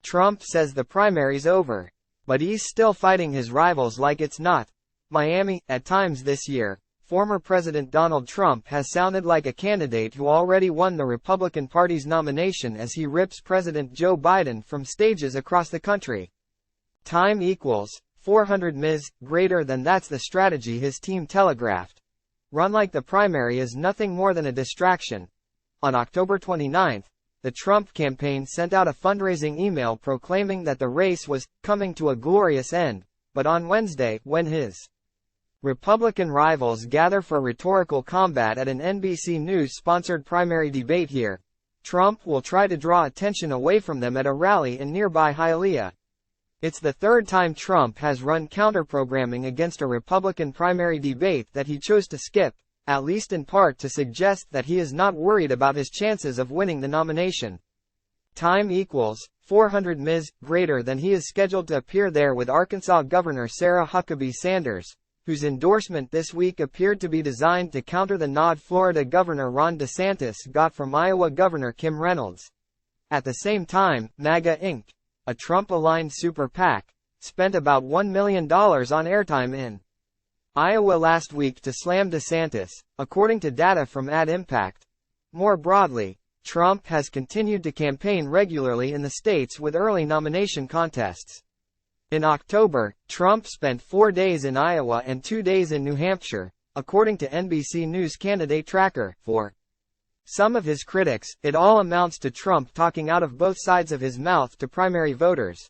Trump says the primary's over. But he's still fighting his rivals like it's not. Miami. At times this year, former President Donald Trump has sounded like a candidate who already won the Republican Party's nomination as he rips President Joe Biden from stages across the country. Time equals 400 ms. Greater than that's the strategy his team telegraphed. Run like the primary is nothing more than a distraction. On October 29, the Trump campaign sent out a fundraising email proclaiming that the race was coming to a glorious end, but on Wednesday, when his Republican rivals gather for rhetorical combat at an NBC News-sponsored primary debate here, Trump will try to draw attention away from them at a rally in nearby Hialeah. It's the third time Trump has run counter-programming against a Republican primary debate that he chose to skip, at least in part to suggest that he is not worried about his chances of winning the nomination. Time equals 400 ms. Greater than he is scheduled to appear there with Arkansas Governor Sarah Huckabee Sanders, whose endorsement this week appeared to be designed to counter the nod Florida Governor Ron DeSantis got from Iowa Governor Kim Reynolds. At the same time, MAGA Inc., a Trump-aligned super PAC, spent about $1 million on airtime in Iowa last week to slam DeSantis, according to data from AdImpact. More broadly, Trump has continued to campaign regularly in the states with early nomination contests. In October, Trump spent 4 days in Iowa and 2 days in New Hampshire, according to NBC News candidate tracker. For some of his critics, it all amounts to Trump talking out of both sides of his mouth to primary voters,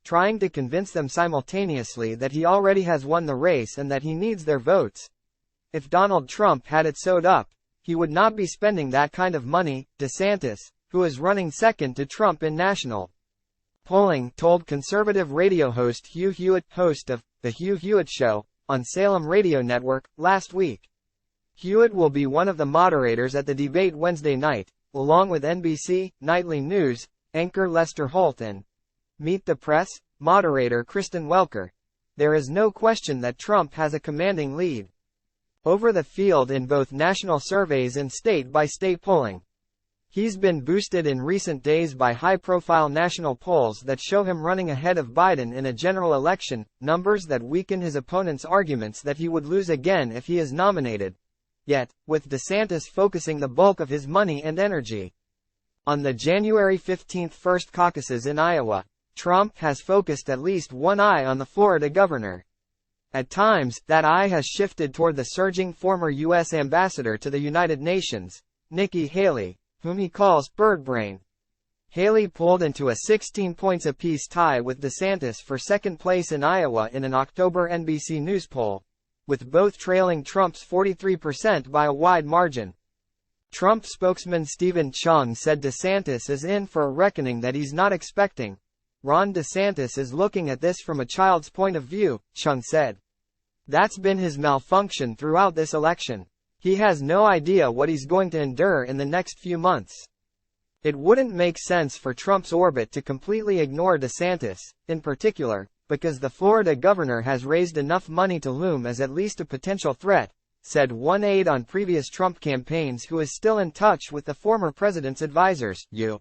trying to convince them simultaneously that he already has won the race and that he needs their votes. If Donald Trump had it sewed up, he would not be spending that kind of money. DeSantis, who is running second to Trump in national polling, told conservative radio host Hugh Hewitt, host of The Hugh Hewitt Show, on Salem Radio Network, last week. Hewitt will be one of the moderators at the debate Wednesday night, along with NBC Nightly News anchor Lester Holt and Meet the Press moderator Kristen Welker. There is no question that Trump has a commanding lead over the field in both national surveys and state-by-state polling. He's been boosted in recent days by high-profile national polls that show him running ahead of Biden in a general election, numbers that weaken his opponent's arguments that he would lose again if he is nominated. Yet, with DeSantis focusing the bulk of his money and energy on the January 15 first caucuses in Iowa, Trump has focused at least one eye on the Florida governor. At times, that eye has shifted toward the surging former U.S. ambassador to the United Nations, Nikki Haley, whom he calls Bird Brain. Haley pulled into a 16 points apiece tie with DeSantis for second place in Iowa in an October NBC News poll, with both trailing Trump's 43% by a wide margin. Trump spokesman Stephen Chung said DeSantis is in for a reckoning that he's not expecting. Ron DeSantis is looking at this from a child's point of view, Chung said. That's been his malfunction throughout this election. He has no idea what he's going to endure in the next few months. It wouldn't make sense for Trump's orbit to completely ignore DeSantis, in particular, because the Florida governor has raised enough money to loom as at least a potential threat, said one aide on previous Trump campaigns who is still in touch with the former president's advisors. You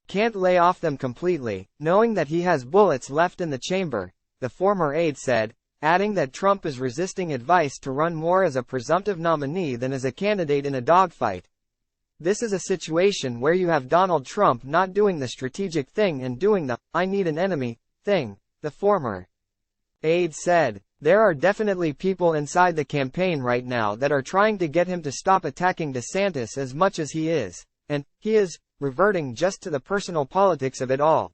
can't lay off them completely, knowing that he has bullets left in the chamber, the former aide said, adding that Trump is resisting advice to run more as a presumptive nominee than as a candidate in a dogfight. This is a situation where you have Donald Trump not doing the strategic thing and doing the "I need an enemy" thing, the former aide said. There are definitely people inside the campaign right now that are trying to get him to stop attacking DeSantis as much as he is, and he is reverting just to the personal politics of it all.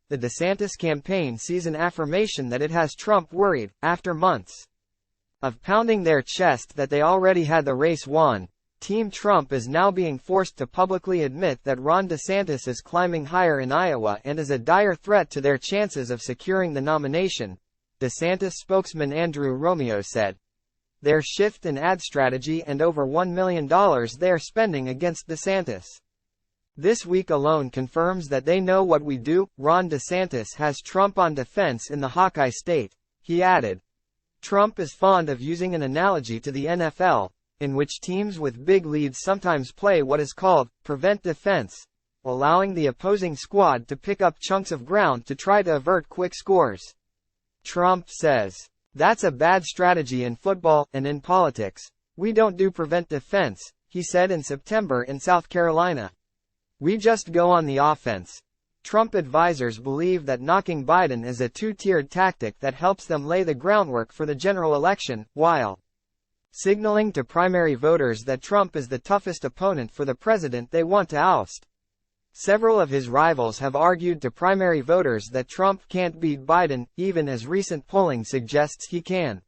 The DeSantis campaign sees an affirmation that it has Trump worried, after months of pounding their chest that they already had the race won. Team Trump is now being forced to publicly admit that Ron DeSantis is climbing higher in Iowa and is a dire threat to their chances of securing the nomination, DeSantis spokesman Andrew Romeo said. Their shift in ad strategy and over $1 million they're spending against DeSantis this week alone confirms that they know what we do. Ron DeSantis has Trump on defense in the Hawkeye state, he added. Trump is fond of using an analogy to the NFL, in which teams with big leads sometimes play what is called prevent defense, allowing the opposing squad to pick up chunks of ground to try to avert quick scores. Trump says, "That's a bad strategy in football, and in politics. We don't do prevent defense," he said in September in South Carolina. "We just go on the offense." Trump advisors believe that knocking Biden is a two-tiered tactic that helps them lay the groundwork for the general election, while signaling to primary voters that Trump is the toughest opponent for the president they want to oust. Several of his rivals have argued to primary voters that Trump can't beat Biden, even as recent polling suggests he can.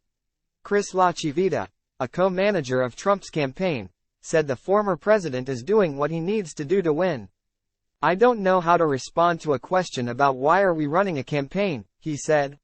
Chris LaCivita, a co-manager of Trump's campaign, said the former president is doing what he needs to do to win. "I don't know how to respond to a question about why are we running a campaign," he said.